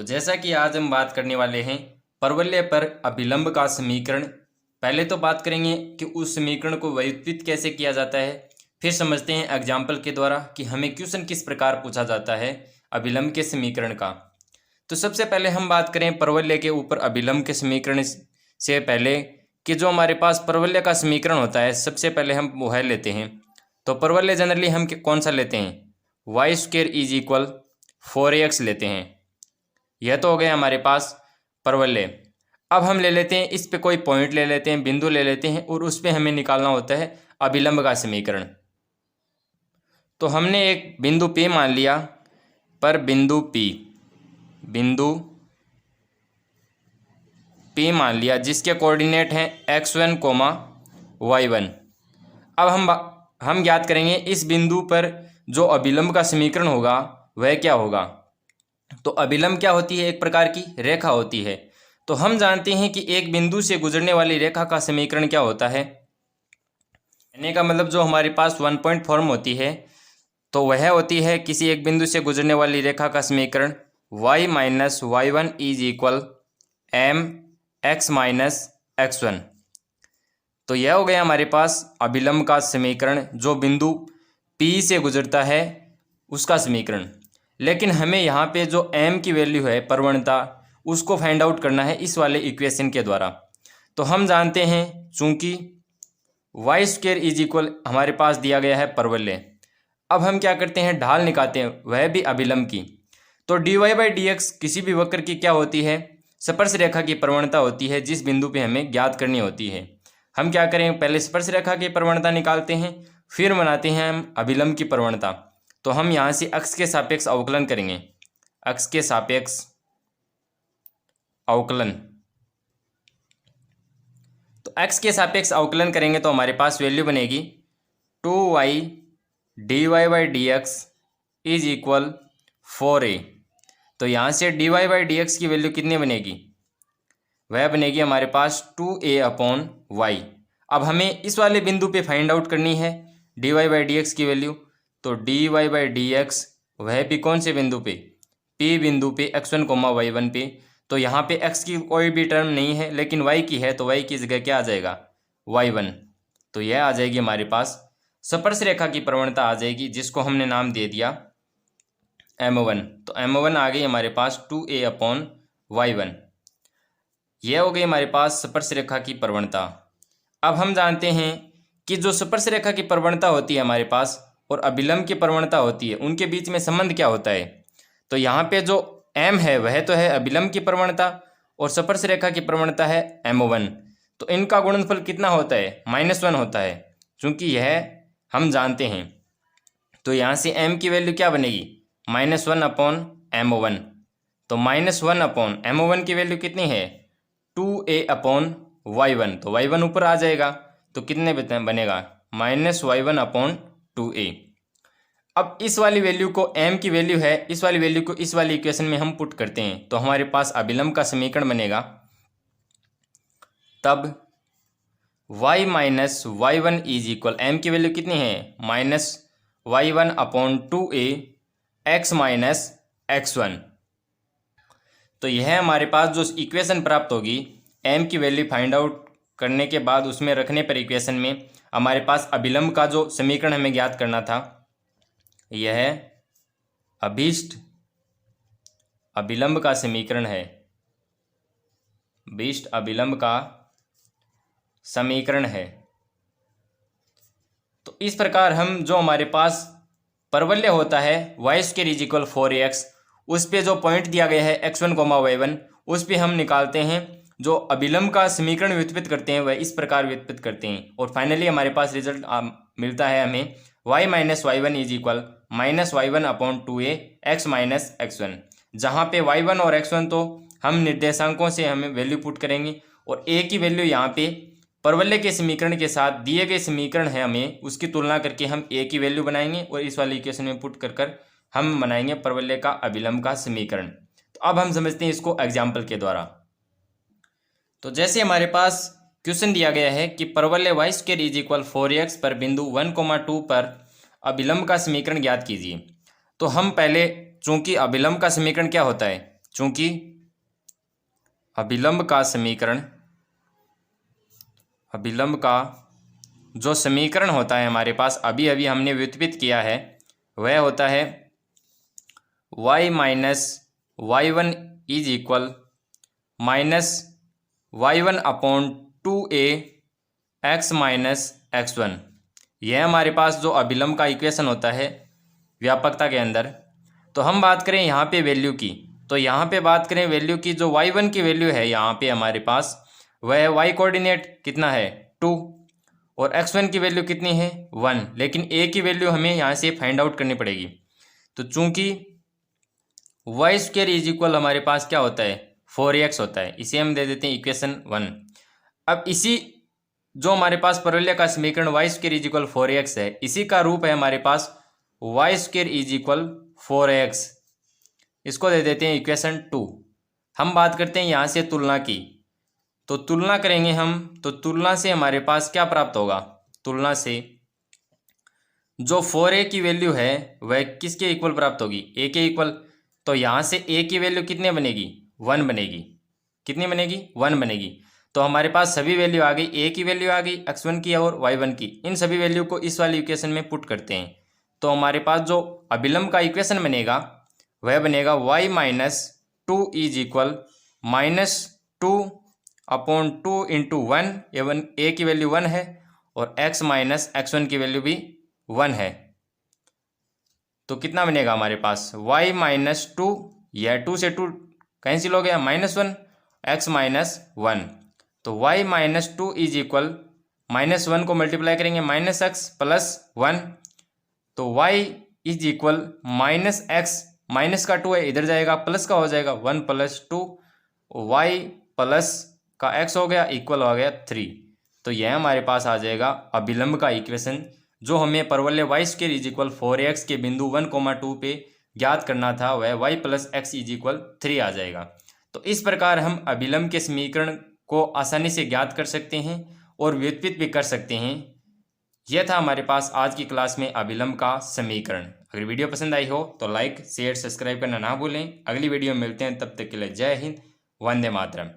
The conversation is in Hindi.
तो जैसा कि आज हम बात करने वाले हैं परवलय पर अभिलंब का समीकरण। पहले तो बात करेंगे कि उस समीकरण को व्युत्पत्ति कैसे किया जाता है, फिर समझते हैं एग्जाम्पल के द्वारा कि हमें क्वेश्चन किस प्रकार पूछा जाता है अभिलंब के समीकरण का। तो सबसे पहले हम बात करें परवलय के ऊपर अभिलंब के समीकरण से पहले कि जो हमारे पास परवलय का समीकरण होता है, सबसे पहले हम वह लेते हैं। तो परवलय जनरली हम कौन सा लेते हैं, Y square is equal 4ax लेते हैं। यह तो हो गया हमारे पास परवलय। अब हम ले लेते हैं, इस पे कोई पॉइंट ले लेते हैं, बिंदु ले लेते हैं और उस पे हमें निकालना होता है अभिलंब का समीकरण। तो हमने एक बिंदु P मान लिया, पर बिंदु P मान लिया जिसके कोऑर्डिनेट हैं x1, y1। अब हम ज्ञात करेंगे इस बिंदु पर जो अभिलंब का समीकरण होगा वह क्या होगा। तो अभिलंब क्या होती है, एक प्रकार की रेखा होती है। तो हम जानते हैं कि एक बिंदु से गुजरने वाली रेखा का समीकरण क्या होता है। कहने का मतलब जो हमारे पास 1 पॉइंट फॉर्म होती है तो वह होती है किसी एक बिंदु से गुजरने वाली रेखा का समीकरण y माइनस y1 is equal m x minus x1। तो यह हो गया हमारे पास अभिलंब का समीकरण, जो बिंदु P से गुजरता है उसका समीकरण। लेकिन हमें यहाँ पे जो m की वैल्यू है, प्रवणता, उसको फाइंड आउट करना है इस वाले इक्वेशन के द्वारा। तो हम जानते हैं चूंकि वाई स्क्वेयर इज इक्वल हमारे पास दिया गया है परवलय। अब हम क्या करते हैं, ढाल निकालते हैं, वह भी अभिलंब की। तो dy बाई डी एक्स किसी भी वक्र की क्या होती है, स्पर्श रेखा की प्रवणता होती है जिस बिंदु पे हमें ज्ञात करनी होती है। हम क्या करें, पहले स्पर्श रेखा की प्रवणता निकालते हैं, फिर बनाते हैं हम अभिलंब की प्रवणता। तो हम यहाँ से अक्ष के सापेक्ष अवकलन करेंगे, अक्ष के सापेक्ष अवकलन। तो x के सापेक्ष अवकलन करेंगे तो हमारे पास वैल्यू बनेगी 2y dy by D x is equal 4a। तो यहाँ से dy बाई डी एक्स की वैल्यू कितनी बनेगी, वह बनेगी हमारे पास 2a अपॉन y। अब हमें इस वाले बिंदु पे फाइंड आउट करनी है dy बाई डी एक्स की वैल्यू। तो dy बाई डी एक्स वह भी कौन से बिंदु पे, P बिंदु पे x1, y1 पे। तो यहाँ पे x की कोई भी टर्म नहीं है लेकिन y की है, तो y की जगह क्या आ जाएगा, y1। तो यह आ जाएगी हमारे पास स्पर्श रेखा की प्रवणता आ जाएगी, जिसको हमने नाम दे दिया m1। तो m1 आ गई हमारे पास 2a अपॉन y1। यह हो गई हमारे पास स्पर्श रेखा की प्रवणता। अब हम जानते हैं कि जो स्पर्श रेखा की प्रवणता होती है हमारे पास और अभिलंब की प्रवणता होती है, उनके बीच में संबंध क्या होता है। तो यहाँ पे जो m है वह तो है अभिलंब की प्रवणता और स्पर्श रेखा की प्रवणता है m1। तो इनका गुणनफल कितना होता है, -1 होता है, क्योंकि यह हम जानते हैं। तो यहाँ से m की वैल्यू क्या बनेगी, -1 अपॉन m1। तो -1 अपॉन m1 की वैल्यू कितनी है, 2a अपॉन y1। तो y1 ऊपर आ जाएगा, तो कितने बनेगा, -y1 अपॉन 2a। अब इस वाली वैल्यू को, m की वैल्यू है, इस वाली वैल्यू को इस वाली इक्वेशन में हम पुट करते हैं तो हमारे पास अभिलंब का समीकरण बनेगा। तब y माइनस y1 इज इक्वल, m की वैल्यू कितनी है, -y1 upon 2a x minus x1। तो यह हमारे पास जो इक्वेशन प्राप्त होगी, m की वैल्यू फाइंड आउट करने के बाद उसमें रखने पर इक्वेशन में हमारे पास अभिलंब का जो समीकरण हमें ज्ञात करना था, यह अभीष्ट अभिलंब का समीकरण है, अभीष्ट अभिलंब का समीकरण है। तो इस प्रकार हम जो हमारे पास परवलय होता है Y square is equal 4ax, उस पे जो पॉइंट दिया गया है x1, y1, उस पे हम निकालते हैं जो अभिलंब का समीकरण व्युत्पत्ति करते हैं, वह इस प्रकार व्युत्पत्ति करते हैं और फाइनली हमारे पास रिजल्ट मिलता है हमें y माइनस y1 is equal -y1 upon 2a x minus x1। जहाँ पे y1 और x1 तो हम निर्देशांकों से हमें वैल्यू पुट करेंगे और a की वैल्यू यहाँ पे परवलय के समीकरण के साथ दिए गए समीकरण है, हमें उसकी तुलना करके हम a की वैल्यू बनाएंगे और इस वाली इक्वेशन में पुट कर हम बनाएंगे परवलय का अभिलंब का समीकरण। तो अब हम समझते हैं इसको एग्जाम्पल के द्वारा। तो जैसे हमारे पास क्वेश्चन दिया गया है कि परवलय Y square is equal 4ax पर बिंदु 1, 2 पर अभिलंब का समीकरण ज्ञात कीजिए। तो हम पहले, चूंकि अभिलंब का समीकरण क्या होता है, चूंकि अभिलंब का जो समीकरण होता है हमारे पास अभी अभी हमने व्युत्पत्ति किया है वह होता है y माइनस y1 is equal minus y1 upon 2a x minus x1। यह हमारे पास जो अभिलंब का इक्वेशन होता है व्यापकता के अंदर। तो हम बात करें यहाँ पे वैल्यू की, तो यहाँ पे बात करें वैल्यू की, जो y1 की वैल्यू है यहाँ पे हमारे पास वह y कोऑर्डिनेट कितना है 2 और x1 की वैल्यू कितनी है 1, लेकिन a की वैल्यू हमें यहाँ से फाइंड आउट करनी पड़ेगी। तो चूंकि वाई स्क्वायर इज इक्वल हमारे पास क्या होता है 4x होता है, इसे हम दे देते हैं इक्वेशन 1। अब इसी जो हमारे पास परवलय का समीकरण Y square is equal 4x है, इसी का रूप है हमारे पास Y square is equal 4x, इसको दे देते हैं इक्वेशन 2। हम बात करते हैं यहाँ से तुलना की, तो तुलना करेंगे हम, तो तुलना से हमारे पास क्या प्राप्त होगा, तुलना से जो 4a की वैल्यू है वह किसके इक्वल प्राप्त होगी a के इक्वल। तो यहाँ से a की वैल्यू कितने बनेगी 1 बनेगी, कितनी बनेगी 1 बनेगी। तो हमारे पास सभी वैल्यू आ गई, a की वैल्यू आ गई, x1 की और y1 की, इन सभी वैल्यू को इस वाली इक्वेशन में पुट करते हैं। तो हमारे पास जो अभिलंब का इक्वेशन बनेगा वह बनेगा y minus 2 is equal minus 2 upon 2 into 1, एवन a की वैल्यू 1 है और x माइनस x1 की वैल्यू भी 1 है। तो कितना बनेगा हमारे पास y माइनस 2, यह 2 से 2 कैंसिल हो गया, -1 x माइनस 1। तो y minus 2 is equal minus 1 को मल्टीप्लाई करेंगे माइनस x प्लस 1, तो y is equal minus x, minus का 2 है इधर जाएगा, प्लस का हो जाएगा 1 प्लस 2, y प्लस का x हो गया इक्वल हो गया 3। तो यह हमारे पास आ जाएगा अभिलंब का इक्वेशन, जो हमें परवलय Y square is equal 4x के बिंदु 1,2 पे ज्ञात करना था, वह y plus x is equal 3 आ जाएगा। तो इस प्रकार हम अभिलंब के समीकरण को आसानी से ज्ञात कर सकते हैं और व्युत्पत्ति भी कर सकते हैं। यह था हमारे पास आज की क्लास में अभिलंब का समीकरण। अगर वीडियो पसंद आई हो तो लाइक शेयर सब्सक्राइब करना ना भूलें। अगली वीडियो में मिलते हैं, तब तक के लिए जय हिंद, वंदे मातरम।